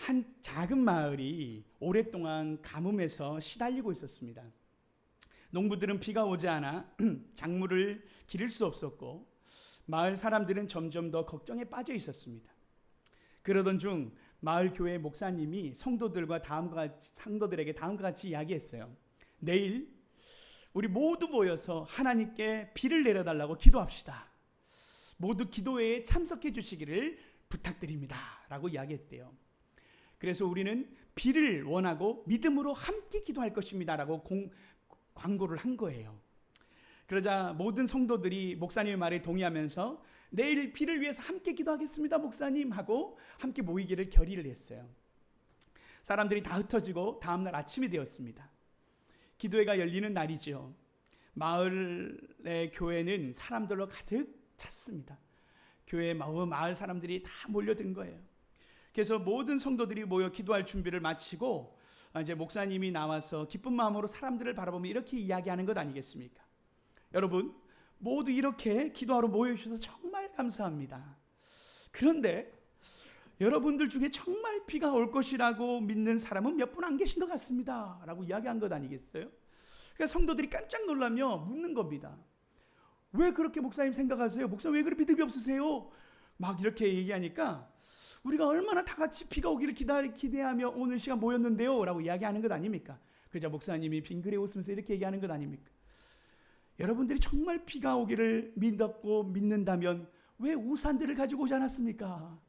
한 작은 마을이 오랫동안 가뭄에서 시달리고 있었습니다. 농부들은 비가 오지 않아 작물을 기를 수 없었고 마을 사람들은 점점 더 걱정에 빠져 있었습니다. 그러던 중 마을 교회 목사님이 성도들에게 다음과 같이 이야기했어요. 내일 우리 모두 모여서 하나님께 비를 내려달라고 기도합시다. 모두 기도회에 참석해 주시기를 부탁드립니다 라고 이야기했대요. 그래서 우리는 비를 원하고 믿음으로 함께 기도할 것입니다 라고 광고를 한 거예요. 그러자 모든 성도들이 목사님의 말에 동의하면서 내일 비를 위해서 함께 기도하겠습니다 목사님 하고 함께 모이기를 결의를 했어요. 사람들이 다 흩어지고 다음날 아침이 되었습니다. 기도회가 열리는 날이죠. 마을의 교회는 사람들로 가득 찼습니다. 교회 마을 사람들이 다 몰려든 거예요. 그래서 모든 성도들이 모여 기도할 준비를 마치고 이제 목사님이 나와서 기쁜 마음으로 사람들을 바라보며 이렇게 이야기하는 것 아니겠습니까? 여러분 모두 이렇게 기도하러 모여주셔서 정말 감사합니다. 그런데 여러분들 중에 정말 비가 올 것이라고 믿는 사람은 몇 분 안 계신 것 같습니다 라고 이야기한 것 아니겠어요? 그러니까 성도들이 깜짝 놀라며 묻는 겁니다. 왜 그렇게 목사님 생각하세요? 목사님 왜 그렇게 믿음이 없으세요? 막 이렇게 얘기하니까 우리가 얼마나 다 같이 비가 오기를 기대하며 오늘 시간 모였는데요 라고 이야기하는 것 아닙니까? 그러자 목사님이 빙그레 웃으면서 이렇게 얘기하는 것 아닙니까? 여러분들이 정말 비가 오기를 믿었고 믿는다면 왜 우산들을 가지고 오지 않았습니까?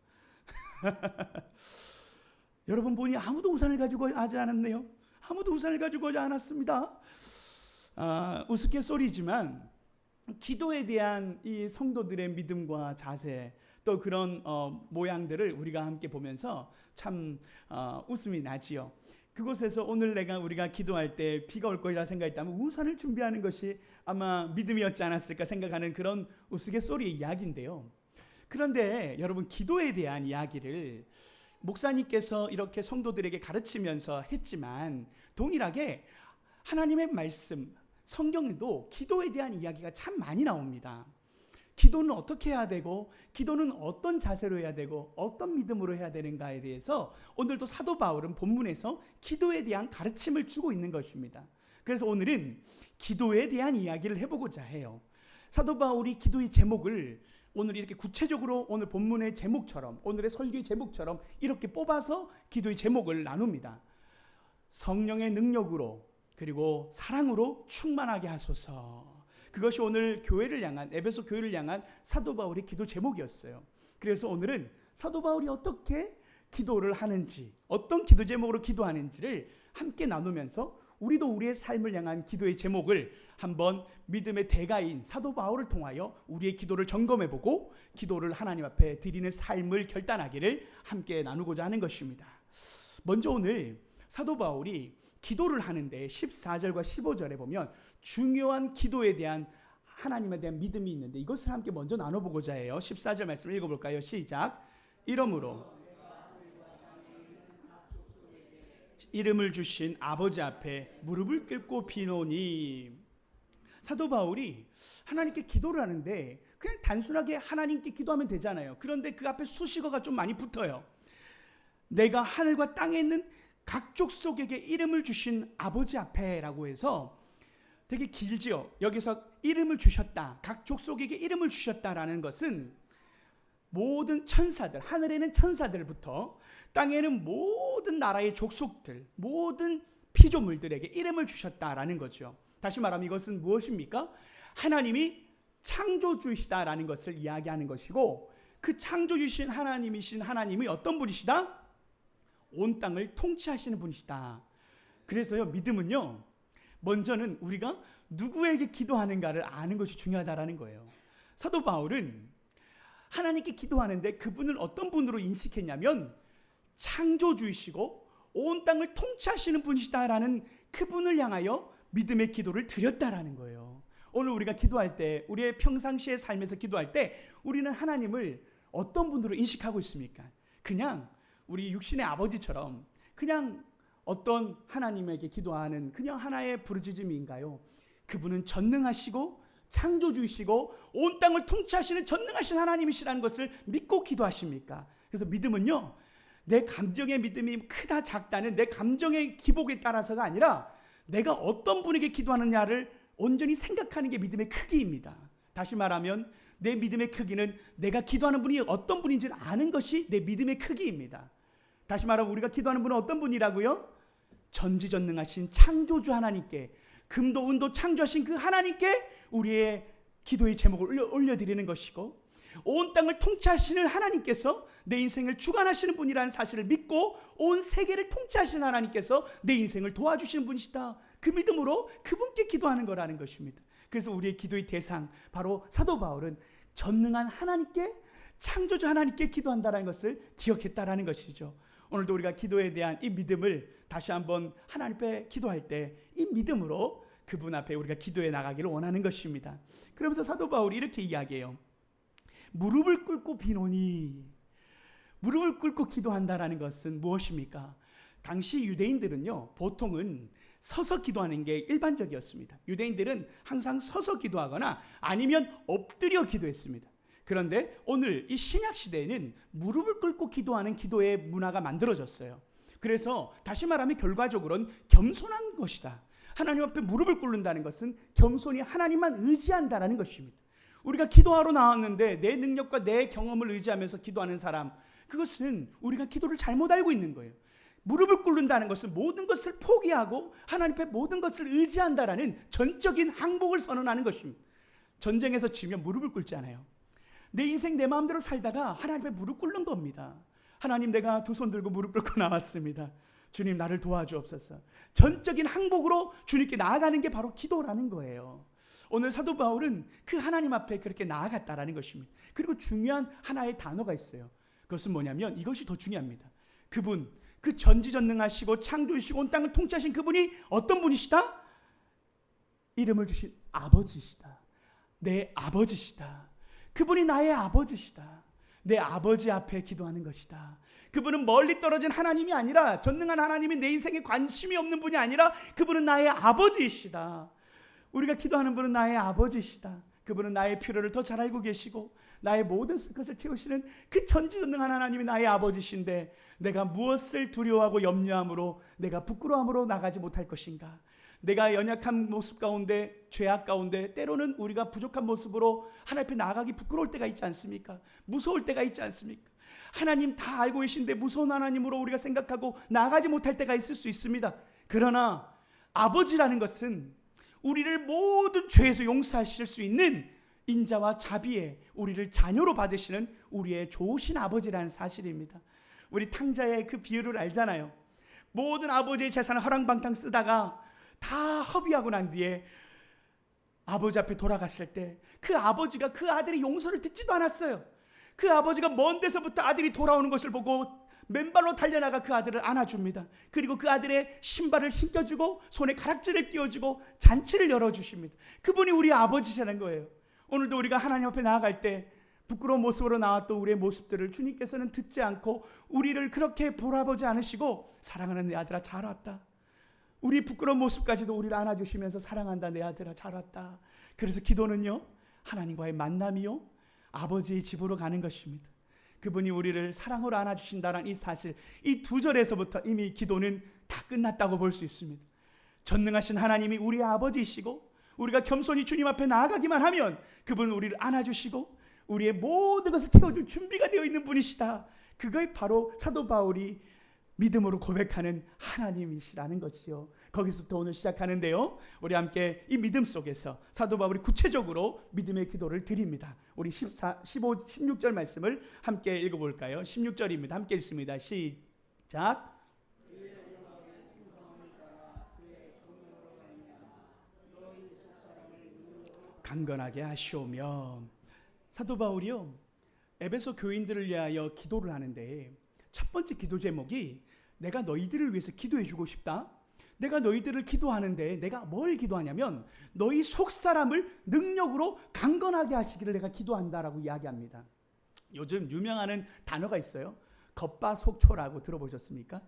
여러분 보니 아무도 우산을 가지고 오지 않았네요. 아무도 우산을 가지고 오지 않았습니다. 우스갯소리지만 기도에 대한 이 성도들의 믿음과 자세 또 그런 모양들을 우리가 함께 보면서 참 웃음이 나지요. 그곳에서 오늘 우리가 기도할 때 비가 올 것이라 생각했다면 우산을 준비하는 것이 아마 믿음이었지 않았을까 생각하는 그런 우스갯소리의 이야기인데요. 그런데 여러분 기도에 대한 이야기를 목사님께서 이렇게 성도들에게 가르치면서 했지만 동일하게 하나님의 말씀 성경에도 기도에 대한 이야기가 참 많이 나옵니다. 기도는 어떻게 해야 되고 기도는 어떤 자세로 해야 되고 어떤 믿음으로 해야 되는가에 대해서 오늘도 사도 바울은 본문에서 기도에 대한 가르침을 주고 있는 것입니다. 그래서 오늘은 기도에 대한 이야기를 해보고자 해요. 사도 바울이 기도의 제목을 오늘 이렇게 구체적으로 오늘 본문의 제목처럼 오늘의 설교의 제목처럼 이렇게 뽑아서 기도의 제목을 나눕니다. 성령의 능력으로 그리고 사랑으로 충만하게 하소서. 그것이 오늘 교회를 향한 에베소 교회를 향한 사도 바울의 기도 제목이었어요. 그래서 오늘은 사도 바울이 어떻게 기도를 하는지 어떤 기도 제목으로 기도하는지를 함께 나누면서 우리도 우리의 삶을 향한 기도의 제목을 한번 믿음의 대가인 사도 바울을 통하여 우리의 기도를 점검해보고 기도를 하나님 앞에 드리는 삶을 결단하기를 함께 나누고자 하는 것입니다. 먼저 오늘 사도 바울이 기도를 하는데 14절과 15절에 보면 중요한 기도에 대한 하나님에 대한 믿음이 있는데 이것을 함께 먼저 나눠보고자 해요. 14절 말씀을 읽어볼까요? 시작. 이러므로 이름을 주신 아버지 앞에 무릎을 꿇고 비노니. 사도 바울이 하나님께 기도를 하는데 그냥 단순하게 하나님께 기도하면 되잖아요. 그런데 그 앞에 수식어가 좀 많이 붙어요. 내가 하늘과 땅에 있는 각 족속에게 이름을 주신 아버지 앞에 라고 해서 되게 길지요. 여기서 이름을 주셨다, 각 족속에게 이름을 주셨다라는 것은 모든 천사들, 하늘에는 천사들부터 땅에는 모든 나라의 족속들, 모든 피조물들에게 이름을 주셨다라는 거죠. 다시 말하면 이것은 무엇입니까? 하나님이 창조주이시다라는 것을 이야기하는 것이고 그 창조주이신 하나님이신 하나님이 어떤 분이시다? 온 땅을 통치하시는 분이시다. 그래서요, 믿음은요, 먼저는 우리가 누구에게 기도하는가를 아는 것이 중요하다라는 거예요. 사도 바울은 하나님께 기도하는데 그분을 어떤 분으로 인식했냐면 창조주이시고 온 땅을 통치하시는 분이시다라는 그분을 향하여 믿음의 기도를 드렸다라는 거예요. 오늘 우리가 기도할 때, 우리의 평상시의 삶에서 기도할 때 우리는 하나님을 어떤 분으로 인식하고 있습니까? 그냥 우리 육신의 아버지처럼 그냥 어떤 하나님에게 기도하는 그냥 하나의 부르짖음인가요? 그분은 전능하시고 창조주이시고 온 땅을 통치하시는 전능하신 하나님이시라는 것을 믿고 기도하십니까? 그래서 믿음은요, 내 감정의 믿음이 크다 작다는 내 감정의 기복에 따라서가 아니라 내가 어떤 분에게 기도하느냐를 온전히 생각하는 게 믿음의 크기입니다. 다시 말하면 내 믿음의 크기는 내가 기도하는 분이 어떤 분인지를 아는 것이 내 믿음의 크기입니다. 다시 말하면 우리가 기도하는 분은 어떤 분이라고요? 전지전능하신 창조주 하나님께, 금도 은도 창조하신 그 하나님께 우리의 기도의 제목을 올려드리는 것이고, 온 땅을 통치하시는 하나님께서 내 인생을 주관하시는 분이라는 사실을 믿고 온 세계를 통치하시는 하나님께서 내 인생을 도와주시는 분이시다, 그 믿음으로 그분께 기도하는 거라는 것입니다. 그래서 우리의 기도의 대상, 바로 사도 바울은 전능한 하나님께, 창조주 하나님께 기도한다는 것을 기억했다라는 것이죠. 오늘도 우리가 기도에 대한 이 믿음을 다시 한번 하나님 앞에 기도할 때 이 믿음으로 그분 앞에 우리가 기도해 나가기를 원하는 것입니다. 그러면서 사도 바울이 이렇게 이야기해요. 무릎을 꿇고 비노니. 무릎을 꿇고 기도한다라는 것은 무엇입니까? 당시 유대인들은요, 보통은 서서 기도하는 게 일반적이었습니다. 유대인들은 항상 서서 기도하거나 아니면 엎드려 기도했습니다. 그런데 오늘 이 신약 시대에는 무릎을 꿇고 기도하는 기도의 문화가 만들어졌어요. 그래서 다시 말하면 결과적으로는 겸손한 것이다. 하나님 앞에 무릎을 꿇는다는 것은 겸손히 하나님만 의지한다는 것입니다. 우리가 기도하러 나왔는데 내 능력과 내 경험을 의지하면서 기도하는 사람, 그것은 우리가 기도를 잘못 알고 있는 거예요. 무릎을 꿇는다는 것은 모든 것을 포기하고 하나님 앞에 모든 것을 의지한다라는 전적인 항복을 선언하는 것입니다. 전쟁에서 지면 무릎을 꿇지 않아요. 내 인생 내 마음대로 살다가 하나님 앞에 무릎 꿇는 겁니다. 하나님, 내가 두 손 들고 무릎 꿇고 나왔습니다. 주님, 나를 도와주옵소서. 전적인 항복으로 주님께 나아가는 게 바로 기도라는 거예요. 오늘 사도 바울은 그 하나님 앞에 그렇게 나아갔다라는 것입니다. 그리고 중요한 하나의 단어가 있어요. 그것은 뭐냐면 이것이 더 중요합니다. 그분, 그 전지전능하시고 창조이시고 온 땅을 통치하신 그분이 어떤 분이시다? 이름을 주신 아버지시다. 내 아버지시다. 그분이 나의 아버지시다. 내 아버지 앞에 기도하는 것이다. 그분은 멀리 떨어진 하나님이 아니라, 전능한 하나님이 내 인생에 관심이 없는 분이 아니라 그분은 나의 아버지이시다. 우리가 기도하는 분은 나의 아버지시다. 그분은 나의 필요를 더 잘 알고 계시고 나의 모든 것을 채우시는 그 전지전능한 하나님이 나의 아버지신데, 내가 무엇을 두려워하고 염려함으로, 내가 부끄러움으로 나가지 못할 것인가? 내가 연약한 모습 가운데, 죄악 가운데, 때로는 우리가 부족한 모습으로 하나님 앞에 나가기 부끄러울 때가 있지 않습니까? 무서울 때가 있지 않습니까? 하나님 다 알고 계신데 무서운 하나님으로 우리가 생각하고 나가지 못할 때가 있을 수 있습니다. 그러나 아버지라는 것은 우리를 모든 죄에서 용서하실 수 있는 인자와 자비에 우리를 자녀로 받으시는 우리의 좋으신 아버지라는 사실입니다. 우리 탕자의 그 비유를 알잖아요. 모든 아버지의 재산을 허랑방탕 쓰다가 다 허비하고 난 뒤에 아버지 앞에 돌아갔을 때 그 아버지가 그 아들의 용서를 듣지도 않았어요. 그 아버지가 먼 데서부터 아들이 돌아오는 것을 보고 맨발로 달려나가 그 아들을 안아줍니다. 그리고 그 아들의 신발을 신겨주고 손에 가락지를 끼워주고 잔치를 열어주십니다. 그분이 우리 아버지라는 거예요. 오늘도 우리가 하나님 앞에 나아갈 때 부끄러운 모습으로 나왔던 우리의 모습들을 주님께서는 듣지 않고 우리를 그렇게 돌아보지 않으시고, 사랑하는 내 아들아 잘 왔다. 우리 부끄러운 모습까지도 우리를 안아주시면서 사랑한다 내 아들아 잘 왔다. 그래서 기도는요, 하나님과의 만남이요, 아버지의 집으로 가는 것입니다. 그분이 우리를 사랑으로 안아주신다는 이 사실, 이 두 절에서부터 이미 기도는 다 끝났다고 볼 수 있습니다. 전능하신 하나님이 우리 아버지이시고 우리가 겸손히 주님 앞에 나아가기만 하면 그분은 우리를 안아주시고 우리의 모든 것을 채워줄 준비가 되어 있는 분이시다. 그것이 바로 사도 바울이 믿음으로 고백하는 하나님이시라는 것이요. 거기서부터 오늘 시작하는데요, 우리 함께 이 믿음 속에서 사도 바울이 구체적으로 믿음의 기도를 드립니다. 우리 16절 말씀을 함께 읽어볼까요? 16절입니다. 함께 읽습니다. 시작. 강건하게 하시오며. 사도 바울이요, 에베소 교인들을 위하여 기도를 하는데 첫 번째 기도 제목이 내가 너희들을 위해서 기도해 주고 싶다. 내가 너희들을 기도하는데 내가 뭘 기도하냐면 너희 속사람을 능력으로 강건하게 하시기를 내가 기도한다라고 이야기합니다. 요즘 유명한 단어가 있어요. 겉바속초라고 들어보셨습니까?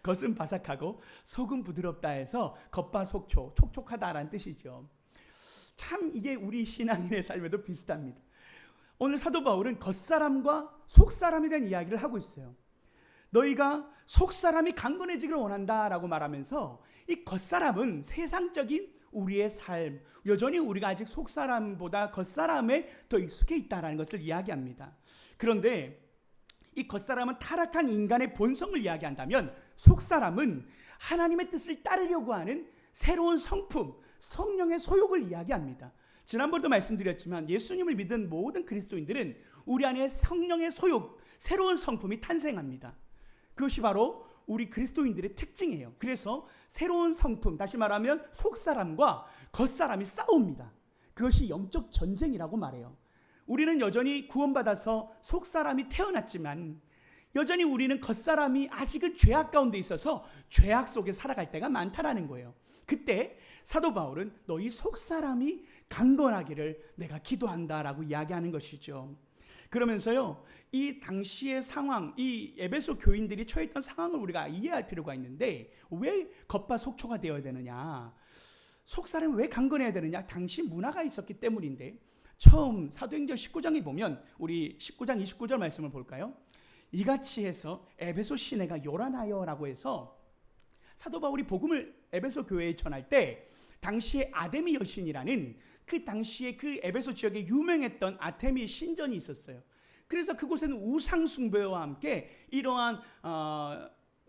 겉은 바삭하고 속은 부드럽다 해서 겉바속초, 촉촉하다라는 뜻이죠. 참 이게 우리 신앙인의 삶에도 비슷합니다. 오늘 사도 바울은 겉사람과 속사람에 대한 이야기를 하고 있어요. 너희가 속사람이 강건해지기를 원한다라고 말하면서 이 겉사람은 세상적인 우리의 삶, 여전히 우리가 아직 속사람보다 겉사람에 더 익숙해 있다는 것을 이야기합니다. 그런데 이 겉사람은 타락한 인간의 본성을 이야기한다면 속사람은 하나님의 뜻을 따르려고 하는 새로운 성품, 성령의 소욕을 이야기합니다. 지난번에도 말씀드렸지만 예수님을 믿은 모든 그리스도인들은 우리 안에 성령의 소욕, 새로운 성품이 탄생합니다. 그것이 바로 우리 그리스도인들의 특징이에요. 그래서 새로운 성품, 다시 말하면 속사람과 겉사람이 싸웁니다. 그것이 영적 전쟁이라고 말해요. 우리는 여전히 구원받아서 속사람이 태어났지만 여전히 우리는 겉사람이 아직은 죄악 가운데 있어서 죄악 속에 살아갈 때가 많다라는 거예요. 그때 사도 바울은 너희 속사람이 강건하기를 내가 기도한다라고 이야기하는 것이죠. 그러면서요, 이 당시의 상황, 이 에베소 교인들이 처했던 상황을 우리가 이해할 필요가 있는데 왜 겉바 속초가 되어야 되느냐, 속사람이 왜 강건해야 되느냐, 당시 문화가 있었기 때문인데, 처음 사도행전 19장에 보면 우리 19장 29절 말씀을 볼까요? 이같이 해서 에베소 시내가 요란하여라고 해서 사도 바울이 복음을 에베소 교회에 전할 때 당시에 아데미 여신이라는 그 당시에 그 에베소 지역에 유명했던 아테미 신전이 있었어요. 그래서 그곳에는 우상 숭배와 함께 이러한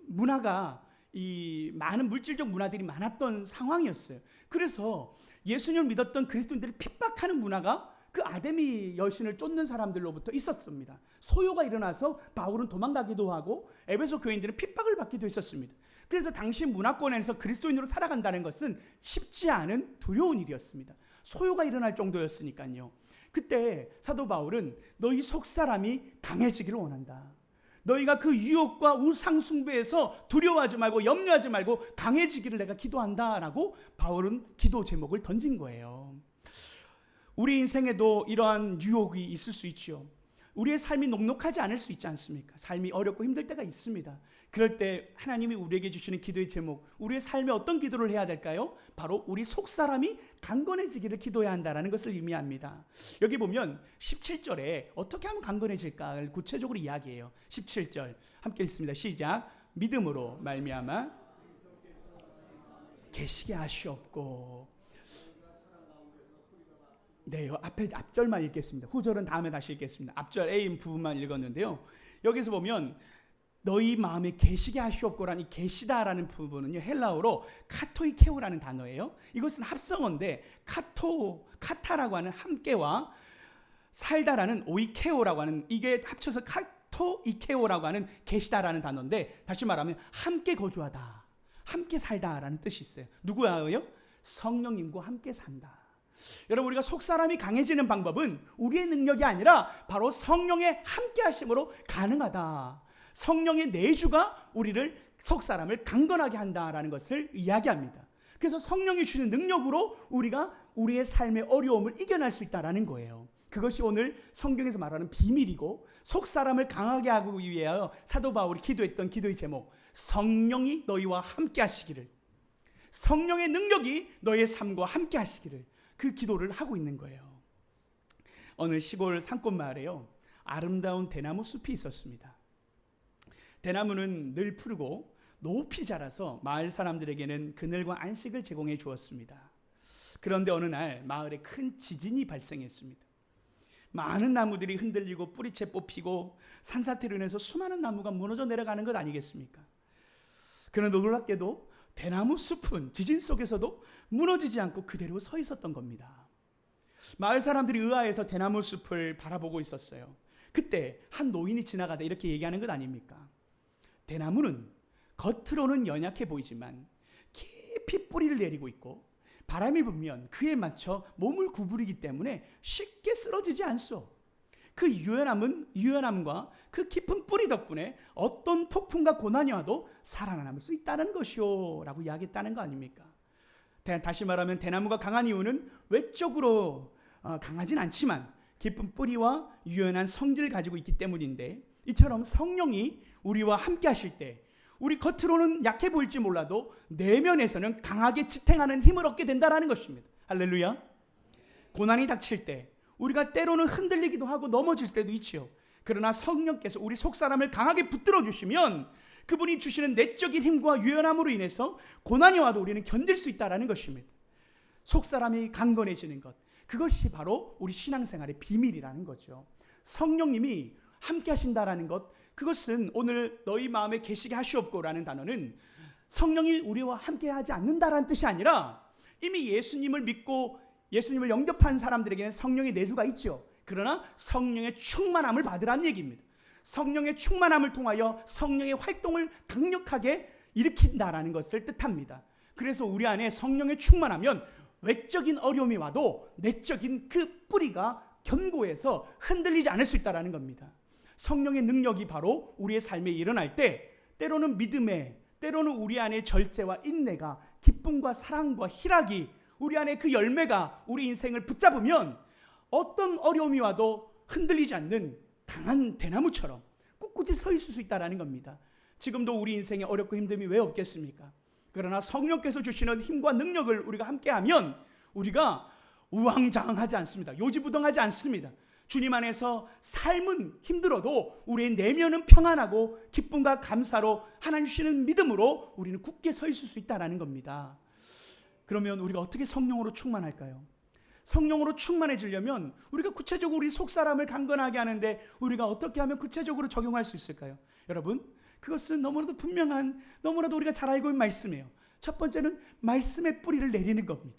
문화가, 이 많은 물질적 문화들이 많았던 상황이었어요. 그래서 예수님을 믿었던 그리스도인들을 핍박하는 문화가 그 아데미 여신을 쫓는 사람들로부터 있었습니다. 소요가 일어나서 바울은 도망가기도 하고 에베소 교인들은 핍박을 받기도 했었습니다. 그래서 당시 문화권에서 그리스도인으로 살아간다는 것은 쉽지 않은 두려운 일이었습니다. 소요가 일어날 정도였으니까요. 그때 사도 바울은 너희 속사람이 강해지기를 원한다. 너희가 그 유혹과 우상 숭배에서 두려워하지 말고 염려하지 말고 강해지기를 내가 기도한다라고 바울은 기도 제목을 던진 거예요. 우리 인생에도 이러한 유혹이 있을 수 있죠. 우리의 삶이 녹록하지 않을 수 있지 않습니까? 삶이 어렵고 힘들 때가 있습니다. 그럴 때 하나님이 우리에게 주시는 기도의 제목, 우리의 삶에 어떤 기도를 해야 될까요? 바로 우리 속사람이 강건해지기를 기도해야 한다는 것을 의미합니다. 여기 보면 17절에 어떻게 하면 강건해질까를 구체적으로 이야기해요. 17절 함께 읽습니다. 시작. 믿음으로 말미암아 계시게 하시옵고. 네, 앞절만 읽겠습니다. 후절은 다음에 다시 읽겠습니다. 앞절 A 부분만 읽었는데요. 여기서 보면 너희 마음에 계시게 하시옵고라는 이 계시다라는 부분은요, 헬라어로 카토이케오라는 단어예요. 이것은 합성어인데 카타라고 하는 함께와 살다라는 오이케오라고 하는, 이게 합쳐서 카토이케오라고 하는 계시다라는 단어인데, 다시 말하면 함께 거주하다, 함께 살다라는 뜻이 있어요. 누구예요? 성령님과 함께 산다. 여러분, 우리가 속사람이 강해지는 방법은 우리의 능력이 아니라 바로 성령의 함께 하심으로 가능하다. 성령의 내주가 우리를 속사람을 강건하게 한다라는 것을 이야기합니다. 그래서 성령이 주는 능력으로 우리가 우리의 삶의 어려움을 이겨낼 수 있다는 거예요. 그것이 오늘 성경에서 말하는 비밀이고, 속사람을 강하게 하기 위하여 사도 바울이 기도했던 기도의 제목, 성령이 너희와 함께 하시기를, 성령의 능력이 너희의 삶과 함께 하시기를, 그 기도를 하고 있는 거예요. 어느 시골 산골 마을에요, 아름다운 대나무 숲이 있었습니다. 대나무는 늘 푸르고 높이 자라서 마을 사람들에게는 그늘과 안식을 제공해 주었습니다. 그런데 어느 날 마을에 큰 지진이 발생했습니다. 많은 나무들이 흔들리고 뿌리채 뽑히고 산사태로 인해서 수많은 나무가 무너져 내려가는 것 아니겠습니까? 그런데 놀랍게도 대나무 숲은 지진 속에서도 무너지지 않고 그대로 서 있었던 겁니다. 마을 사람들이 의아해서 대나무 숲을 바라보고 있었어요. 그때 한 노인이 지나가다 이렇게 얘기하는 것 아닙니까? 대나무는 겉으로는 연약해 보이지만 깊이 뿌리를 내리고 있고 바람이 불면 그에 맞춰 몸을 구부리기 때문에 쉽게 쓰러지지 않소. 그 유연함과 그 깊은 뿌리 덕분에 어떤 폭풍과 고난이 와도 살아남을 수 있다는 것이요 라고 이야기했다는 거 아닙니까? 다시 말하면 대나무가 강한 이유는 외적으로 강하진 않지만 깊은 뿌리와 유연한 성질을 가지고 있기 때문인데, 이처럼 성령이 우리와 함께 하실 때 우리 겉으로는 약해 보일지 몰라도 내면에서는 강하게 지탱하는 힘을 얻게 된다는 것입니다. 할렐루야. 고난이 닥칠 때 우리가 때로는 흔들리기도 하고 넘어질 때도 있지요. 그러나 성령께서 우리 속사람을 강하게 붙들어 주시면 그분이 주시는 내적인 힘과 유연함으로 인해서 고난이 와도 우리는 견딜 수 있다는 것입니다. 속사람이 강건해지는 것, 그것이 바로 우리 신앙생활의 비밀이라는 거죠. 성령님이 함께 하신다라는 것, 그것은 오늘 너희 마음에 계시게 하시옵고라는 단어는 성령이 우리와 함께 하지 않는다라는 뜻이 아니라 이미 예수님을 믿고 예수님을 영접한 사람들에게는 성령의 내주가 있죠. 그러나 성령의 충만함을 받으라는 얘기입니다. 성령의 충만함을 통하여 성령의 활동을 강력하게 일으킨다라는 것을 뜻합니다. 그래서 우리 안에 성령의 충만하면 외적인 어려움이 와도 내적인 그 뿌리가 견고해서 흔들리지 않을 수 있다는 겁니다. 성령의 능력이 바로 우리의 삶에 일어날 때 때로는 믿음에, 때로는 우리 안에 절제와 인내가, 기쁨과 사랑과 희락이, 우리 안에 그 열매가 우리 인생을 붙잡으면 어떤 어려움이 와도 흔들리지 않는 강한 대나무처럼 꿋꿋이 서 있을 수 있다는 겁니다. 지금도 우리 인생에 어렵고 힘듦이 왜 없겠습니까? 그러나 성령께서 주시는 힘과 능력을 우리가 함께하면 우리가 우왕좌왕하지 않습니다. 요지부동하지 않습니다. 주님 안에서 삶은 힘들어도 우리의 내면은 평안하고 기쁨과 감사로 하나님 주시는 믿음으로 우리는 굳게 서 있을 수 있다는 겁니다. 그러면 우리가 어떻게 성령으로 충만할까요? 성령으로 충만해지려면 우리가 구체적으로 우리 속사람을 강건하게 하는데 우리가 어떻게 하면 구체적으로 적용할 수 있을까요? 여러분, 그것은 너무나도 분명한, 너무나도 우리가 잘 알고 있는 말씀이에요. 첫 번째는 말씀의 뿌리를 내리는 겁니다.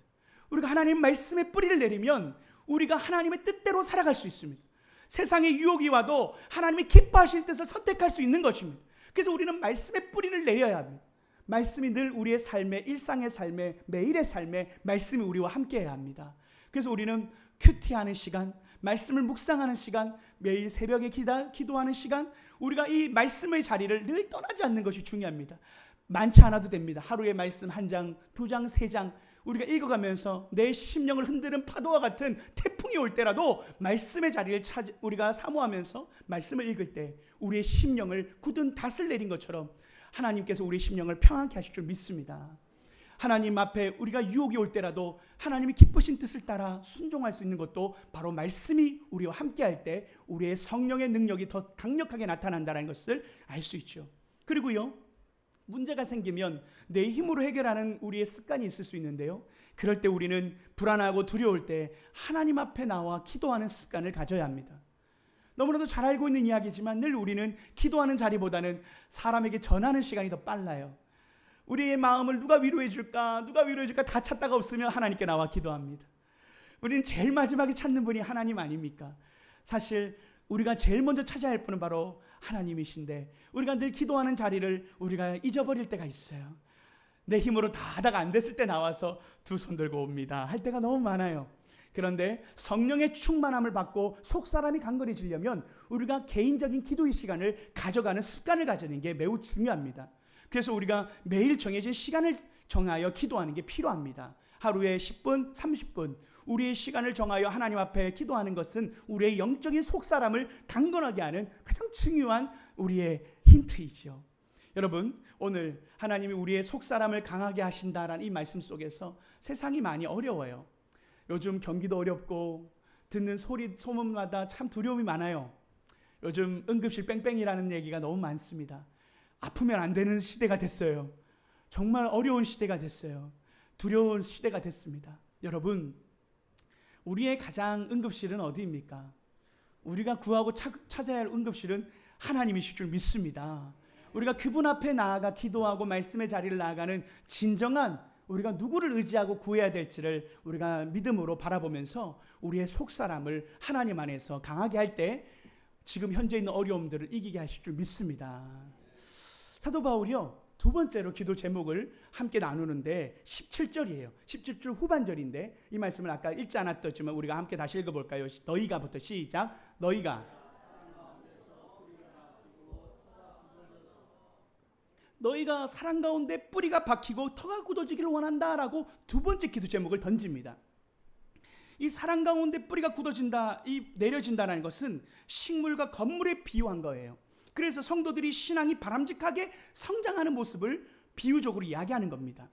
우리가 하나님 말씀의 뿌리를 내리면 우리가 하나님의 뜻대로 살아갈 수 있습니다. 세상의 유혹이 와도 하나님이 기뻐하시는 뜻을 선택할 수 있는 것입니다. 그래서 우리는 말씀의 뿌리를 내려야 합니다. 말씀이 늘 우리의 삶에, 일상의 삶에, 매일의 삶에 말씀이 우리와 함께해야 합니다. 그래서 우리는 큐티하는 시간, 말씀을 묵상하는 시간, 매일 새벽에 기도하는 시간, 우리가 이 말씀의 자리를 늘 떠나지 않는 것이 중요합니다. 많지 않아도 됩니다. 하루에 말씀 1장, 2장, 3장 우리가 읽어가면서 내 심령을 흔드는 파도와 같은 태풍이 올 때라도 말씀의 자리를 우리가 사모하면서 말씀을 읽을 때 우리의 심령을 굳은 닷을 내린 것처럼 하나님께서 우리의 심령을 평안케 하실 줄 믿습니다. 하나님 앞에 우리가 유혹이 올 때라도 하나님이 기쁘신 뜻을 따라 순종할 수 있는 것도 바로 말씀이 우리와 함께할 때 우리의 성령의 능력이 더 강력하게 나타난다는 것을 알 수 있죠. 그리고요, 문제가 생기면 내 힘으로 해결하는 우리의 습관이 있을 수 있는데요, 그럴 때 우리는 불안하고 두려울 때 하나님 앞에 나와 기도하는 습관을 가져야 합니다. 너무나도 잘 알고 있는 이야기지만 늘 우리는 기도하는 자리보다는 사람에게 전하는 시간이 더 빨라요. 우리의 마음을 누가 위로해 줄까 다 찾다가 없으면 하나님께 나와 기도합니다. 우리는 제일 마지막에 찾는 분이 하나님 아닙니까? 사실 우리가 제일 먼저 찾아야 할 분은 바로 하나님이신데 우리가 늘 기도하는 자리를 우리가 잊어버릴 때가 있어요. 내 힘으로 다 하다가 안 됐을 때 나와서 두 손 들고 옵니다 할 때가 너무 많아요. 그런데 성령의 충만함을 받고 속사람이 강건해지려면 우리가 개인적인 기도의 시간을 가져가는 습관을 가지는 게 매우 중요합니다. 그래서 우리가 매일 정해진 시간을 정하여 기도하는 게 필요합니다. 하루에 10분, 30분 우리의 시간을 정하여 하나님 앞에 기도하는 것은 우리의 영적인 속사람을 강건하게 하는 가장 중요한 우리의 힌트이죠. 여러분, 오늘 하나님이 우리의 속사람을 강하게 하신다라는 이 말씀 속에서 세상이 많이 어려워요. 요즘 경기도 어렵고 듣는 소문마다 참 두려움이 많아요. 요즘 응급실 뺑뺑이라는 얘기가 너무 많습니다. 아프면 안 되는 시대가 됐어요. 정말 어려운 시대가 됐어요. 두려운 시대가 됐습니다. 여러분, 우리의 가장 응급실은 어디입니까? 우리가 구하고 찾아야 할 응급실은 하나님이실 줄 믿습니다. 우리가 그분 앞에 나아가 기도하고 말씀의 자리를 나아가는 진정한 우리가 누구를 의지하고 구해야 될지를 우리가 믿음으로 바라보면서 우리의 속사람을 하나님 안에서 강하게 할 때 지금 현재 있는 어려움들을 이기게 하실 줄 믿습니다. 사도 바울이요, 두 번째로 기도 제목을 함께 나누는데 17절이에요. 17절 후반절인데 이 말씀을 아까 읽지 않았지만 우리가 함께 다시 읽어볼까요? 너희가부터 시작. 너희가 사랑 가운데 뿌리가 박히고 터가 굳어지기를 원한다라고 두 번째 기도 제목을 던집니다. 이 사랑 가운데 뿌리가 굳어진다, 이 내려진다는 것은 식물과 건물에 비유한 거예요. 그래서 성도들이 신앙이 바람직하게 성장하는 모습을 비유적으로 이야기하는 겁니다.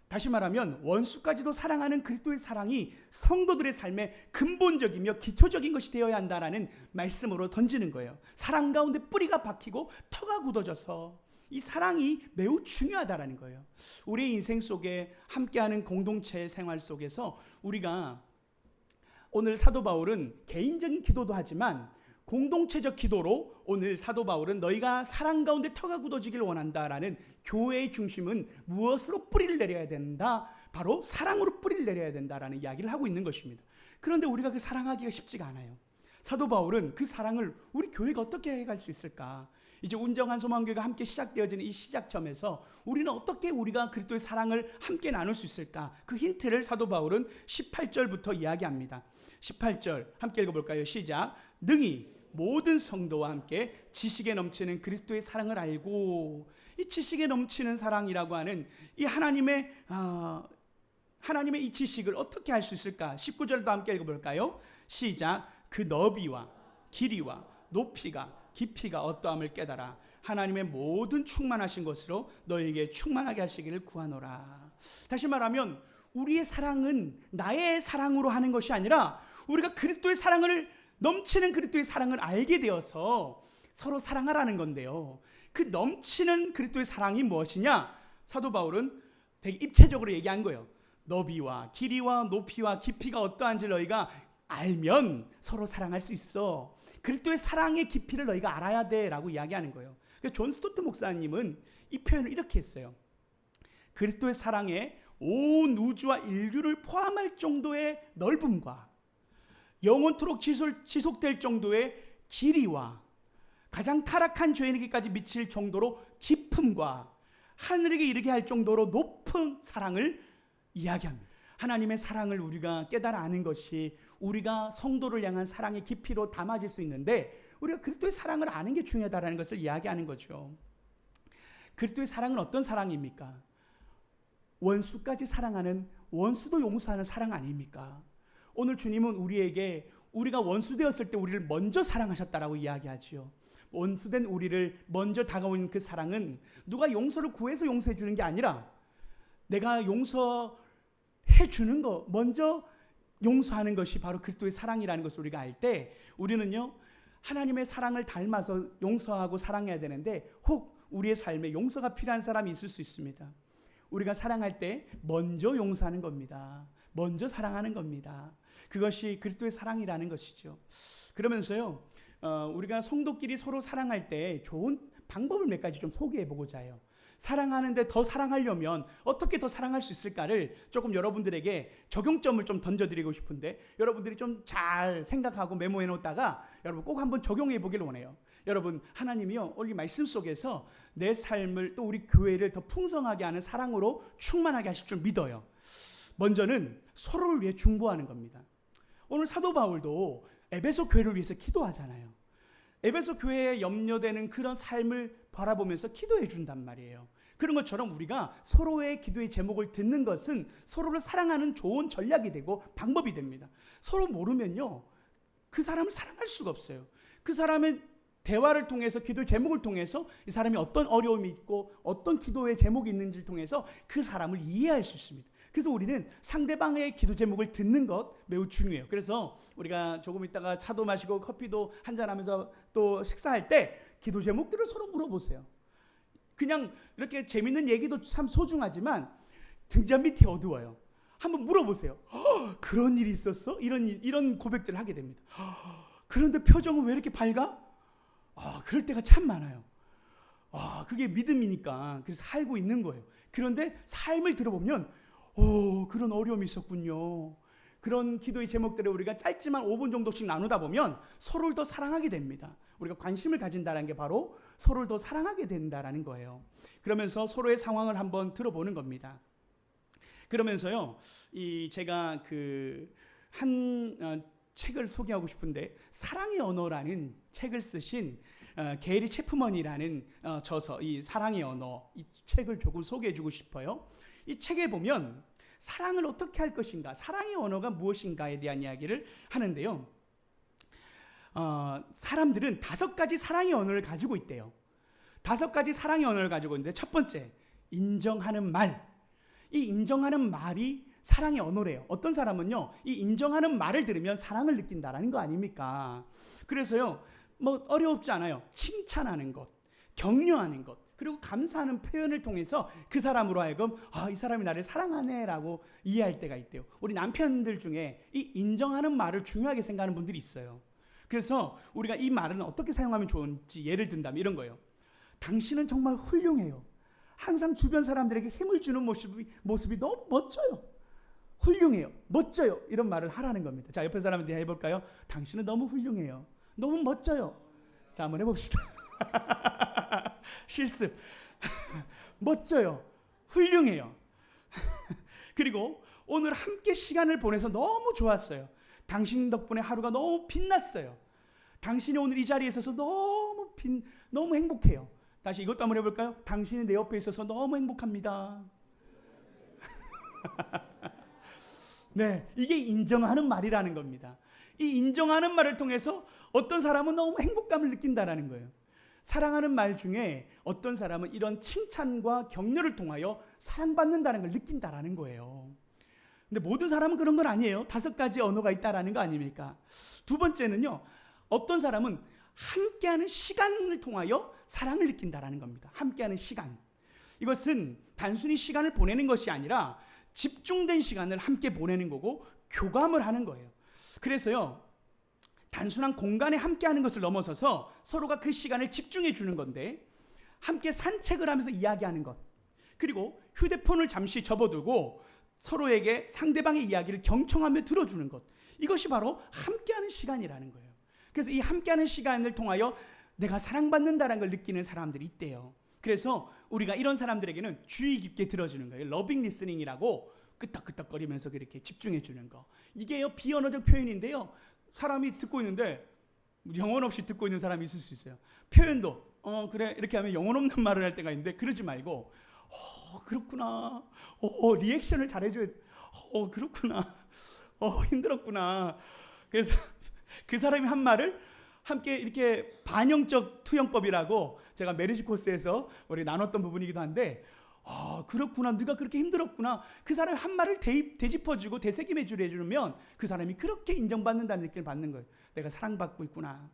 다시 말하면 원수까지도 사랑하는 그리스도의 사랑이 성도들의 삶의 근본적이며 기초적인 것이 되어야 한다라는 말씀으로 던지는 거예요. 사랑 가운데 뿌리가 박히고 터가 굳어져서 이 사랑이 매우 중요하다라는 거예요. 우리의 인생 속에 함께하는 공동체 생활 속에서 우리가 오늘 사도 바울은 개인적인 기도도 하지만 공동체적 기도로 오늘 사도 바울은 너희가 사랑 가운데 터가 굳어지길 원한다라는 교회의 중심은 무엇으로 뿌리를 내려야 된다? 바로 사랑으로 뿌리를 내려야 된다라는 이야기를 하고 있는 것입니다. 그런데 우리가 그 사랑하기가 쉽지가 않아요. 사도 바울은 그 사랑을 우리 교회가 어떻게 해갈 수 있을까? 이제 운정한 소망교회가 함께 시작되어지는 이 시작점에서 우리는 어떻게 우리가 그리스도의 사랑을 함께 나눌 수 있을까? 그 힌트를 사도 바울은 18절부터 이야기합니다. 18절 함께 읽어볼까요? 시작. 능히 모든 성도와 함께 지식에 넘치는 그리스도의 사랑을 알고, 이 지식에 넘치는 사랑이라고 하는 이 하나님의 이 지식을 어떻게 할 수 있을까? 19절도 함께 읽어볼까요? 시작. 그 너비와 길이와 높이가 깊이가 어떠함을 깨달아 하나님의 모든 충만하신 것으로 너에게 충만하게 하시기를 구하노라. 다시 말하면 우리의 사랑은 나의 사랑으로 하는 것이 아니라 우리가 그리스도의 사랑을 넘치는 그리스도의 사랑을 알게 되어서 서로 사랑하라는 건데요. 그 넘치는 그리스도의 사랑이 무엇이냐? 사도 바울은 되게 입체적으로 얘기한 거예요. 너비와 길이와 높이와 깊이가 어떠한지 너희가 알면 서로 사랑할 수 있어. 그리스도의 사랑의 깊이를 너희가 알아야 돼 라고 이야기하는 거예요. 존 스토트 목사님은 이 표현을 이렇게 했어요. 그리스도의 사랑에 온 우주와 인류를 포함할 정도의 넓음과 영원토록 지속될 정도의 길이와 가장 타락한 죄인에게까지 미칠 정도로 깊음과 하늘에게 이르게 할 정도로 높은 사랑을 이야기합니다. 하나님의 사랑을 우리가 깨달아 아는 것이 우리가 성도를 향한 사랑의 깊이로 담아질 수 있는데, 우리가 그리스도의 사랑을 아는 게 중요하다는 것을 이야기하는 거죠. 그리스도의 사랑은 어떤 사랑입니까? 원수까지 사랑하는, 원수도 용서하는 사랑 아닙니까? 오늘 주님은 우리에게 우리가 원수 되었을 때 우리를 먼저 사랑하셨다라고 이야기하지요. 원수된 우리를 먼저 다가오는 그 사랑은 누가 용서를 구해서 용서해 주는 게 아니라 내가 용서해 주는 거, 먼저 용서하는 것이 바로 그리스도의 사랑이라는 것을 우리가 알 때 우리는요, 하나님의 사랑을 닮아서 용서하고 사랑해야 되는데 혹 우리의 삶에 용서가 필요한 사람이 있을 수 있습니다. 우리가 사랑할 때 먼저 용서하는 겁니다. 먼저 사랑하는 겁니다. 그것이 그리스도의 사랑이라는 것이죠. 그러면서요, 우리가 성도끼리 서로 사랑할 때 좋은 방법을 몇 가지 좀 소개해 보고자 해요. 사랑하는데 더 사랑하려면 어떻게 더 사랑할 수 있을까를 조금 여러분들에게 적용점을 좀 던져드리고 싶은데, 여러분들이 좀 잘 생각하고 메모해 놓다가 여러분 꼭 한번 적용해 보길 원해요. 여러분, 하나님이요, 오늘 말씀 속에서 내 삶을 또 우리 교회를 더 풍성하게 하는 사랑으로 충만하게 하실 줄 믿어요. 먼저는 서로를 위해 중보하는 겁니다. 오늘 사도 바울도 에베소 교회를 위해서 기도하잖아요. 에베소 교회에 염려되는 그런 삶을 바라보면서 기도해 준단 말이에요. 그런 것처럼 우리가 서로의 기도의 제목을 듣는 것은 서로를 사랑하는 좋은 전략이 되고 방법이 됩니다. 서로 모르면요, 그 사람을 사랑할 수가 없어요. 그 사람의 대화를 통해서, 기도의 제목을 통해서 이 사람이 어떤 어려움이 있고 어떤 기도의 제목이 있는지를 통해서 그 사람을 이해할 수 있습니다. 그래서 우리는 상대방의 기도 제목을 듣는 것 매우 중요해요. 그래서 우리가 조금 있다가 차도 마시고 커피도 한잔하면서 또 식사할 때 기도 제목들을 서로 물어보세요. 그냥 이렇게 재밌는 얘기도 참 소중하지만 등잔 밑이 어두워요. 한번 물어보세요. 그런 일이 있었어? 이런 고백들을 하게 됩니다. 그런데 표정은 왜 이렇게 밝아? 그럴 때가 참 많아요. 그게 믿음이니까 그래서 살고 있는 거예요. 그런데 삶을 들어보면 그런 어려움이 있었군요. 그런 기도의 제목들을 우리가 짧지만 5분 정도씩 나누다 보면 서로를 더 사랑하게 됩니다. 우리가 관심을 가진다는 게 바로 서로를 더 사랑하게 된다라는 거예요. 그러면서 서로의 상황을 한번 들어보는 겁니다. 그러면서요, 제가 책을 소개하고 싶은데, 사랑의 언어라는 책을 쓰신 게리 체프먼이라는 저서, 이 사랑의 언어, 이 책을 조금 소개해주고 싶어요. 이 책에 보면 사랑을 어떻게 할 것인가, 사랑의 언어가 무엇인가에 대한 이야기를 하는데요. 사람들은 5가지 사랑의 언어를 가지고 있대요. 5가지 사랑의 언어를 가지고 있는데, 첫 번째, 인정하는 말. 이 인정하는 말이 사랑의 언어래요. 어떤 사람은요, 이 인정하는 말을 들으면 사랑을 느낀다라는 거 아닙니까? 그래서요, 뭐 어렵지 않아요. 칭찬하는 것, 격려하는 것, 그리고 감사하는 표현을 통해서 그 사람으로 하여금 이 사람이 나를 사랑하네라고 이해할 때가 있대요. 우리 남편들 중에 이 인정하는 말을 중요하게 생각하는 분들이 있어요. 그래서 우리가 이 말은 어떻게 사용하면 좋은지 예를 든다면 이런 거예요. 당신은 정말 훌륭해요. 항상 주변 사람들에게 힘을 주는 모습이 너무 멋져요. 훌륭해요. 멋져요. 이런 말을 하라는 겁니다. 자, 옆에 사람한테 해볼까요? 당신은 너무 훌륭해요. 너무 멋져요. 자, 한번 해봅시다. 실습. 멋져요. 훌륭해요. 그리고 오늘 함께 시간을 보내서 너무 좋았어요. 당신 덕분에 하루가 너무 빛났어요. 당신이 오늘 이 자리에 있어서 너무 행복해요. 다시 이것도 한번 해볼까요? 당신이 내 옆에 있어서 너무 행복합니다. 네, 이게 인정하는 말이라는 겁니다. 이 인정하는 말을 통해서 어떤 사람은 너무 행복감을 느낀다라는 거예요. 사랑하는 말 중에 어떤 사람은 이런 칭찬과 격려를 통하여 사랑받는다는 걸 느낀다라는 거예요. 근데 모든 사람은 그런 건 아니에요. 5가지 언어가 있다라는 거 아닙니까? 두 번째는요, 어떤 사람은 함께하는 시간을 통하여 사랑을 느낀다라는 겁니다. 함께하는 시간. 이것은 단순히 시간을 보내는 것이 아니라 집중된 시간을 함께 보내는 거고 교감을 하는 거예요. 그래서요, 단순한 공간에 함께하는 것을 넘어서서 서로가 그 시간을 집중해 주는 건데, 함께 산책을 하면서 이야기하는 것, 그리고 휴대폰을 잠시 접어두고 서로에게 상대방의 이야기를 경청하며 들어주는 것, 이것이 바로 함께하는 시간이라는 거예요. 그래서 이 함께하는 시간을 통하여 내가 사랑받는다는 걸 느끼는 사람들이 있대요. 그래서 우리가 이런 사람들에게는 주의 깊게 들어주는 거예요. 러빙 리스닝이라고 끄떡끄떡거리면서 그렇게 집중해 주는 거. 이게요, 비언어적 표현인데요. 사람이 듣고 있는데 영혼 없이 듣고 있는 사람이 있을 수 있어요. 표현도 그래 이렇게 하면 영혼 없는 말을 할 때가 있는데, 그러지 말고 그렇구나. 리액션을 잘해줘야 돼. 그렇구나. 힘들었구나. 그래서 그 사람이 한 말을 함께 이렇게 반영적 투영법이라고 제가 메리지 코스에서 우리 나눴던 부분이기도 한데, 그렇구나. 네가 그렇게 힘들었구나. 그 사람이 한 말을 되짚어주고 되새김해주려 해주면 그 사람이 그렇게 인정받는다는 느낌을 받는 거예요. 내가 사랑받고 있구나.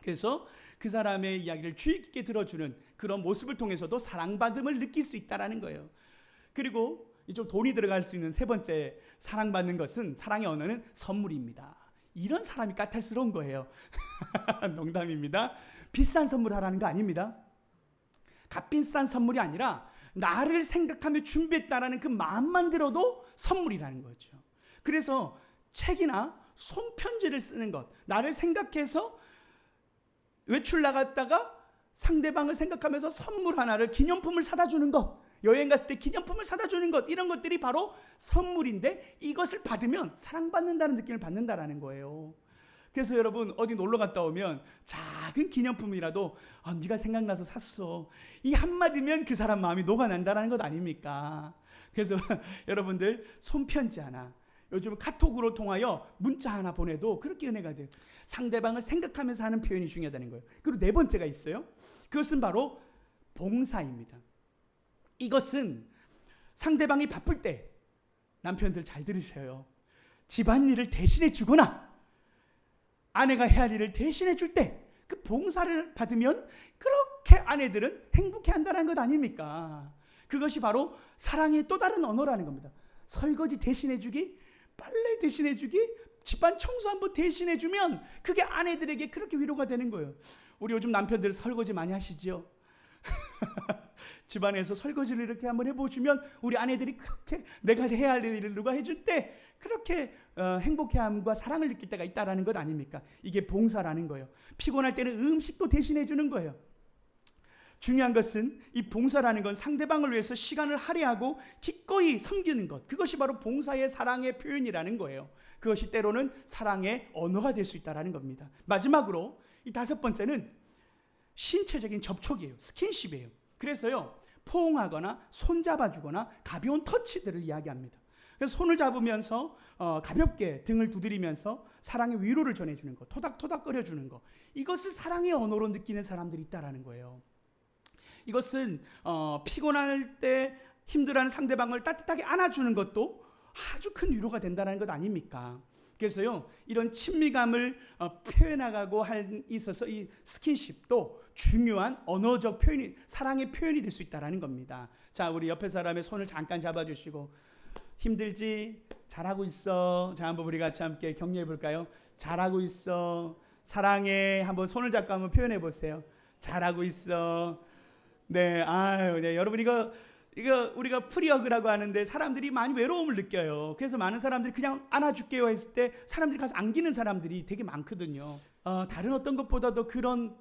그래서 그 사람의 이야기를 주의 깊게 들어주는 그런 모습을 통해서도 사랑받음을 느낄 수 있다는 거예요. 그리고 좀 돈이 들어갈 수 있는 세 번째 사랑받는 것은, 사랑의 언어는 선물입니다. 이런 사람이 까탈스러운 거예요. 농담입니다. 비싼 선물 하라는 거 아닙니다. 값비싼 선물이 아니라 나를 생각하며 준비했다라는 그 마음만 들어도 선물이라는 거죠. 그래서 책이나 손편지를 쓰는 것, 나를 생각해서 외출 나갔다가 상대방을 생각하면서 선물 하나를, 기념품을 사다 주는 것, 여행 갔을 때 기념품을 사다 주는 것, 이런 것들이 바로 선물인데, 이것을 받으면 사랑받는다는 느낌을 받는다라는 거예요. 그래서 여러분, 어디 놀러 갔다 오면 작은 기념품이라도 네가 생각나서 샀어, 이 한마디면 그 사람 마음이 녹아난다는 것 아닙니까? 그래서 여러분들, 손편지 하나, 요즘 카톡으로 통하여 문자 하나 보내도 그렇게 은혜가 돼요. 상대방을 생각하면서 하는 표현이 중요하다는 거예요. 그리고 네 번째가 있어요. 그것은 바로 봉사입니다. 이것은 상대방이 바쁠 때, 남편들 잘 들으셔요, 집안일을 대신해 주거나 아내가 해야 할 일을 대신해 줄 때 그 봉사를 받으면 그렇게 아내들은 행복해 한다는 것 아닙니까? 그것이 바로 사랑의 또 다른 언어라는 겁니다. 설거지 대신해 주기, 빨래 대신해 주기, 집안 청소 한번 대신해 주면 그게 아내들에게 그렇게 위로가 되는 거예요. 우리 요즘 남편들 설거지 많이 하시죠? 집안에서 설거지를 이렇게 한번 해보시면 우리 아내들이 그렇게 내가 해야 할 일을 누가 해줄 때 그렇게 행복해함과 사랑을 느낄 때가 있다라는 것 아닙니까? 이게 봉사라는 거예요. 피곤할 때는 음식도 대신해 주는 거예요. 중요한 것은 이 봉사라는 건 상대방을 위해서 시간을 할애하고 기꺼이 섬기는 것, 그것이 바로 봉사의 사랑의 표현이라는 거예요. 그것이 때로는 사랑의 언어가 될 수 있다는 겁니다. 마지막으로 이 5번째는 신체적인 접촉이에요. 스킨십이에요. 그래서요, 포옹하거나 손잡아주거나 가벼운 터치들을 이야기합니다. 그래서 손을 잡으면서 가볍게 등을 두드리면서 사랑의 위로를 전해주는 것, 토닥토닥거려주는 것, 이것을 사랑의 언어로 느끼는 사람들이 있다는 거예요. 이것은 피곤할 때 힘들어하는 상대방을 따뜻하게 안아주는 것도 아주 큰 위로가 된다는 것 아닙니까? 그래서요, 이런 친밀감을 표현하고 할 있어서 이 스킨십도 중요한 언어적 표현이, 사랑의 표현이 될 수 있다는 겁니다. 자, 우리 옆에 사람의 손을 잠깐 잡아주시고, 힘들지? 잘하고 있어. 자, 한번 우리 같이 함께 격려해 볼까요? 잘하고 있어. 사랑해. 한번 손을 잡고 한번 표현해 보세요. 잘하고 있어. 네, 아유, 네, 여러분 이거 우리가 프리허그라고 하는데 사람들이 많이 외로움을 느껴요. 그래서 많은 사람들이 그냥 안아줄게요 했을 때 사람들이 가서 안기는 사람들이 되게 많거든요. 다른 어떤 것보다도 그런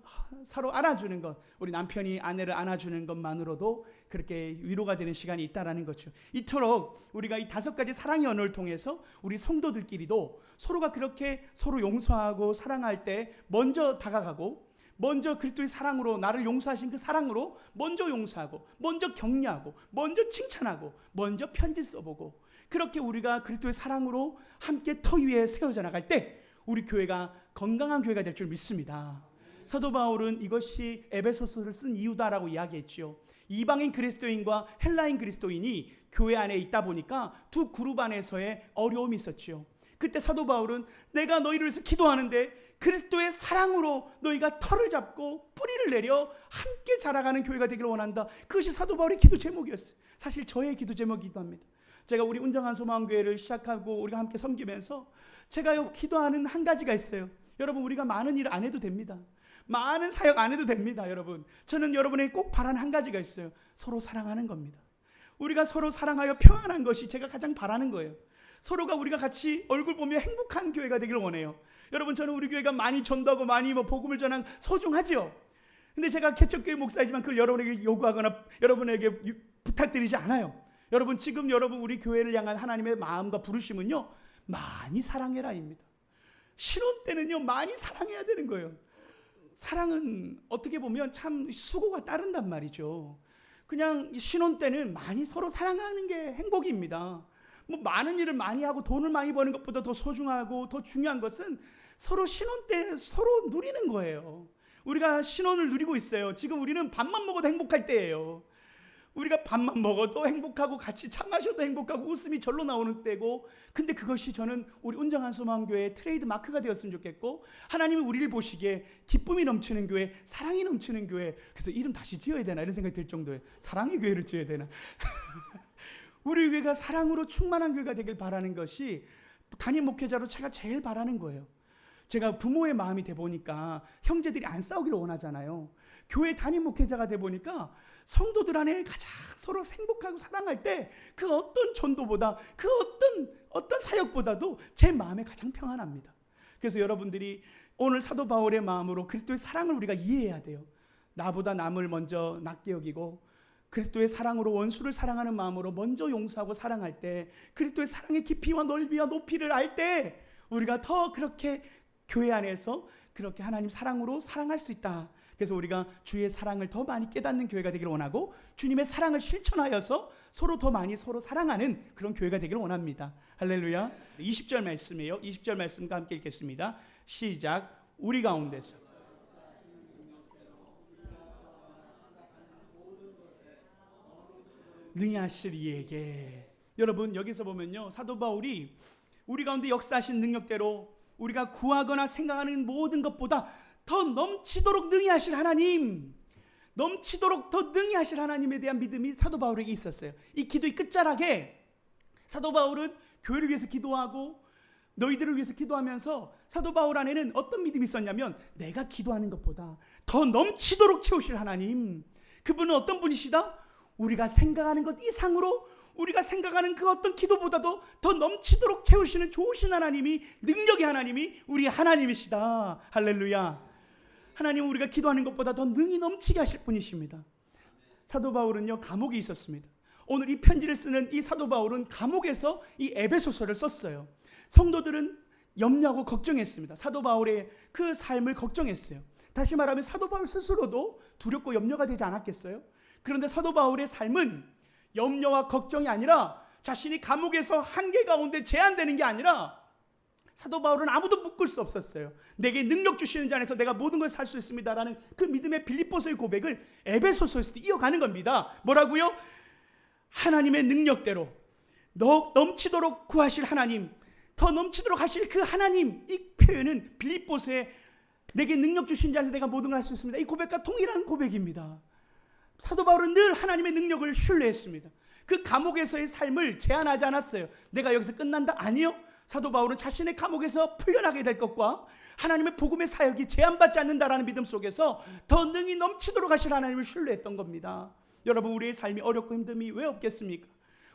서로 안아주는 것, 우리 남편이 아내를 안아주는 것만으로도 그렇게 위로가 되는 시간이 있다라는 거죠. 이토록 우리가 이 5가지 사랑의 언어를 통해서 우리 성도들끼리도 서로가 그렇게 서로 용서하고 사랑할 때 먼저 다가가고, 먼저 그리스도의 사랑으로, 나를 용서하신 그 사랑으로 먼저 용서하고, 먼저 격려하고, 먼저 칭찬하고, 먼저 편지 써보고, 그렇게 우리가 그리스도의 사랑으로 함께 터 위에 세워져 나갈 때 우리 교회가 건강한 교회가 될 줄 믿습니다. 사도 바울은 이것이 에베소서를 쓴 이유다라고 이야기했지요. 이방인 그리스도인과 헬라인 그리스도인이 교회 안에 있다 보니까 두 그룹 안에서의 어려움이 있었지요. 그때 사도 바울은 내가 너희를 위해서 기도하는데 그리스도의 사랑으로 너희가 털을 잡고 뿌리를 내려 함께 자라가는 교회가 되기를 원한다. 그것이 사도 바울의 기도 제목이었어요. 사실 저의 기도 제목이기도 합니다. 제가 우리 운정한 소망교회를 시작하고 우리가 함께 섬기면서 제가 기도하는 한 가지가 있어요. 여러분, 우리가 많은 일 안 해도 됩니다. 많은 사역 안 해도 됩니다. 여러분, 저는 여러분에게 꼭 바라는 한 가지가 있어요. 서로 사랑하는 겁니다. 우리가 서로 사랑하여 평안한 것이 제가 가장 바라는 거예요. 서로가 우리가 같이 얼굴 보며 행복한 교회가 되기를 원해요. 여러분, 저는 우리 교회가 많이 전도하고 많이 복음을 전한 소중하죠. 근데 제가 개척교회 목사이지만 그걸 여러분에게 요구하거나 여러분에게 부탁드리지 않아요. 여러분, 지금 여러분 우리 교회를 향한 하나님의 마음과 부르심은요, 많이 사랑해라입니다. 신혼 때는요, 많이 사랑해야 되는 거예요. 사랑은 어떻게 보면 참 수고가 따른단 말이죠. 그냥 신혼 때는 많이 서로 사랑하는 게 행복입니다. 뭐 많은 일을 많이 하고 돈을 많이 버는 것보다 더 소중하고 더 중요한 것은 서로 신혼 때 서로 누리는 거예요. 우리가 신혼을 누리고 있어요. 지금 우리는 밥만 먹어도 행복할 때예요. 우리가 밥만 먹어도 행복하고 같이 차 마셔도 행복하고 웃음이 절로 나오는 때고, 근데 그것이 저는 우리 운정한 소망교회의 트레이드 마크가 되었으면 좋겠고, 하나님이 우리를 보시기에 기쁨이 넘치는 교회, 사랑이 넘치는 교회, 그래서 이름 다시 지어야 되나 이런 생각이 들 정도예요. 사랑의 교회를 지어야 되나. 우리 교회가 사랑으로 충만한 교회가 되길 바라는 것이 담임 목회자로 제가 제일 바라는 거예요. 제가 부모의 마음이 돼 보니까 형제들이 안 싸우기를 원하잖아요. 교회 담임 목회자가 돼 보니까 성도들 안에 가장 서로 행복하고 사랑할 때 그 어떤 전도보다 그 어떤 사역보다도 제 마음에 가장 평안합니다. 그래서 여러분들이 오늘 사도 바울의 마음으로 그리스도의 사랑을 우리가 이해해야 돼요. 나보다 남을 먼저 낮게 여기고 그리스도의 사랑으로 원수를 사랑하는 마음으로 먼저 용서하고 사랑할 때, 그리스도의 사랑의 깊이와 넓이와 높이를 알 때 우리가 더 그렇게 교회 안에서 그렇게 하나님 사랑으로 사랑할 수 있다. 그래서 우리가 주의 사랑을 더 많이 깨닫는 교회가 되기를 원하고, 주님의 사랑을 실천하여서 서로 더 많이 서로 사랑하는 그런 교회가 되기를 원합니다. 할렐루야. 20절 말씀이에요. 20절 말씀과 함께 읽겠습니다. 시작. 우리 가운데서 능히 하실 이에게. 여러분, 여기서 보면요, 사도 바울이 우리 가운데 역사하신 능력대로 우리가 구하거나 생각하는 모든 것보다 더 넘치도록 능히 하실 하나님, 넘치도록 더 능히 하실 하나님에 대한 믿음이 사도 바울에게 있었어요. 이 기도의 끝자락에 사도 바울은 교회를 위해서 기도하고 너희들을 위해서 기도하면서 사도 바울 안에는 어떤 믿음이 있었냐면, 내가 기도하는 것보다 더 넘치도록 채우실 하나님, 그분은 어떤 분이시다? 우리가 생각하는 것 이상으로, 우리가 생각하는 그 어떤 기도보다도 더 넘치도록 채우시는 좋으신 하나님이, 능력의 하나님이 우리 하나님이시다. 할렐루야. 하나님은 우리가 기도하는 것보다 더 능히 넘치게 하실 분이십니다. 사도 바울은요, 감옥에 있었습니다. 오늘 이 편지를 쓰는 이 사도 바울은 감옥에서 이 에베소서를 썼어요. 성도들은 염려하고 걱정했습니다. 사도 바울의 그 삶을 걱정했어요. 다시 말하면 사도 바울 스스로도 두렵고 염려가 되지 않았겠어요? 그런데 사도 바울의 삶은 염려와 걱정이 아니라, 자신이 감옥에서 한계 가운데 제한되는 게 아니라, 사도 바울은 아무도 묶을 수 없었어요. 내게 능력 주시는 자 안에서 내가 모든 걸 살 수 있습니다라는 그 믿음의 빌립보서의 고백을 에베소서에서 이어가는 겁니다. 뭐라고요? 하나님의 능력대로 넘치도록 구하실 하나님, 더 넘치도록 하실 그 하나님, 이 표현은 빌립보서에 내게 능력 주신 자에서 내가 모든 걸 할 수 있습니다, 이 고백과 동일한 고백입니다. 사도 바울은 늘 하나님의 능력을 신뢰했습니다. 그 감옥에서의 삶을 제한하지 않았어요. 내가 여기서 끝난다? 아니요. 사도 바울은 자신의 감옥에서 풀려나게 될 것과 하나님의 복음의 사역이 제한받지 않는다라는 믿음 속에서 더 능히 넘치도록 하실 하나님을 신뢰했던 겁니다. 여러분, 우리의 삶이 어렵고 힘듦이 왜 없겠습니까?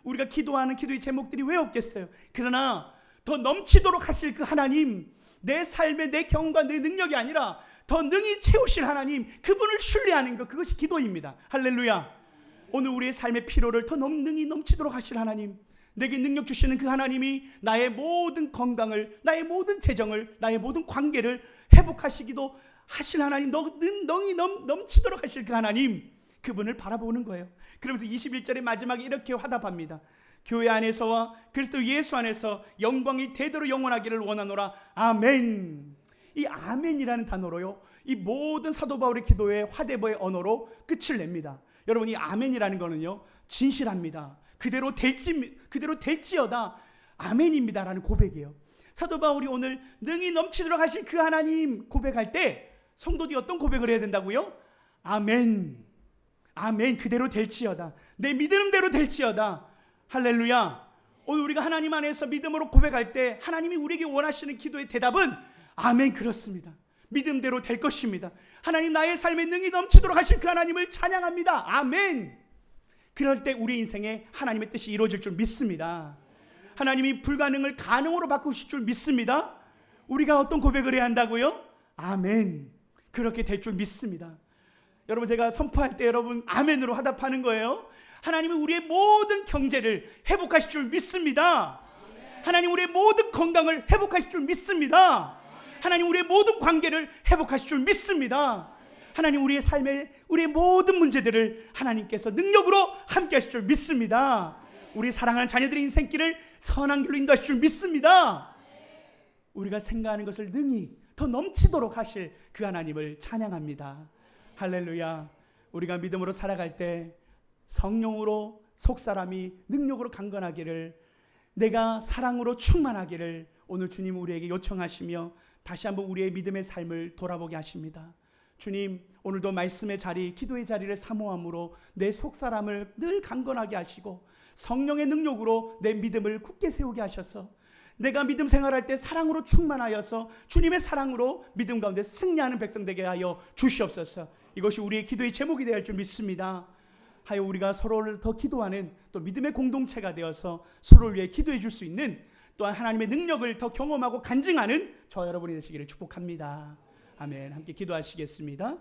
우리가 기도하는 기도의 제목들이 왜 없겠어요? 그러나 더 넘치도록 하실 그 하나님, 내 삶의 내 경험과 내 능력이 아니라 더 능히 채우실 하나님, 그분을 신뢰하는 것, 그것이 기도입니다. 할렐루야. 오늘 우리의 삶의 필요를 더 능히 넘치도록 하실 하나님, 내게 능력 주시는 그 하나님이 나의 모든 건강을, 나의 모든 재정을, 나의 모든 관계를 회복하시기도 하실 하나님, 능히 넘치도록 하실 그 하나님, 그분을 바라보는 거예요. 그러면서 21절의 마지막에 이렇게 화답합니다. 교회 안에서와 그리스도 예수 안에서 영광이 대대로 영원하기를 원하노라. 아멘. 이 아멘이라는 단어로요, 이 모든 사도 바울의 기도의 화대보의 언어로 끝을 냅니다. 여러분, 이 아멘이라는 거는요, 진실합니다. 그대로 될지어다. 아멘입니다라는 고백이에요. 사도 바울이 오늘 능히 넘치도록 하실 그 하나님 고백할 때 성도들이 어떤 고백을 해야 된다고요? 아멘. 아멘. 그대로 될지어다. 내 믿음대로 될지어다. 할렐루야. 오늘 우리가 하나님 안에서 믿음으로 고백할 때 하나님이 우리에게 원하시는 기도의 대답은 아멘, 그렇습니다. 믿음대로 될 것입니다. 하나님, 나의 삶에 능히 넘치도록 하실 그 하나님을 찬양합니다. 아멘. 그럴 때 우리 인생에 하나님의 뜻이 이루어질 줄 믿습니다. 하나님이 불가능을 가능으로 바꾸실 줄 믿습니다. 우리가 어떤 고백을 해야 한다고요? 아멘. 그렇게 될 줄 믿습니다. 여러분, 제가 선포할 때 여러분 아멘으로 화답하는 거예요. 하나님은 우리의 모든 경제를 회복하실 줄 믿습니다. 하나님, 우리의 모든 건강을 회복하실 줄 믿습니다. 하나님, 우리의 모든 관계를 회복하실 줄 믿습니다. 하나님, 우리의 삶의 우리의 모든 문제들을 하나님께서 능력으로 함께 하실 줄 믿습니다. 우리 사랑하는 자녀들의 인생길을 선한 길로 인도하실 줄 믿습니다. 우리가 생각하는 것을 능히 더 넘치도록 하실 그 하나님을 찬양합니다. 할렐루야. 우리가 믿음으로 살아갈 때 성령으로 속사람이 능력으로 강건하기를, 내가 사랑으로 충만하기를 오늘 주님 우리에게 요청하시며 다시 한번 우리의 믿음의 삶을 돌아보게 하십니다. 주님, 오늘도 말씀의 자리, 기도의 자리를 사모함으로 내 속사람을 늘 강건하게 하시고 성령의 능력으로 내 믿음을 굳게 세우게 하셔서 내가 믿음 생활할 때 사랑으로 충만하여서 주님의 사랑으로 믿음 가운데 승리하는 백성 되게 하여 주시옵소서. 이것이 우리의 기도의 제목이 되어야 할 줄 믿습니다. 하여 우리가 서로를 더 기도하는 또 믿음의 공동체가 되어서 서로를 위해 기도해 줄 수 있는, 또한 하나님의 능력을 더 경험하고 간증하는 저 여러분이 되시기를 축복합니다. 아멘. 함께 기도하시겠습니다.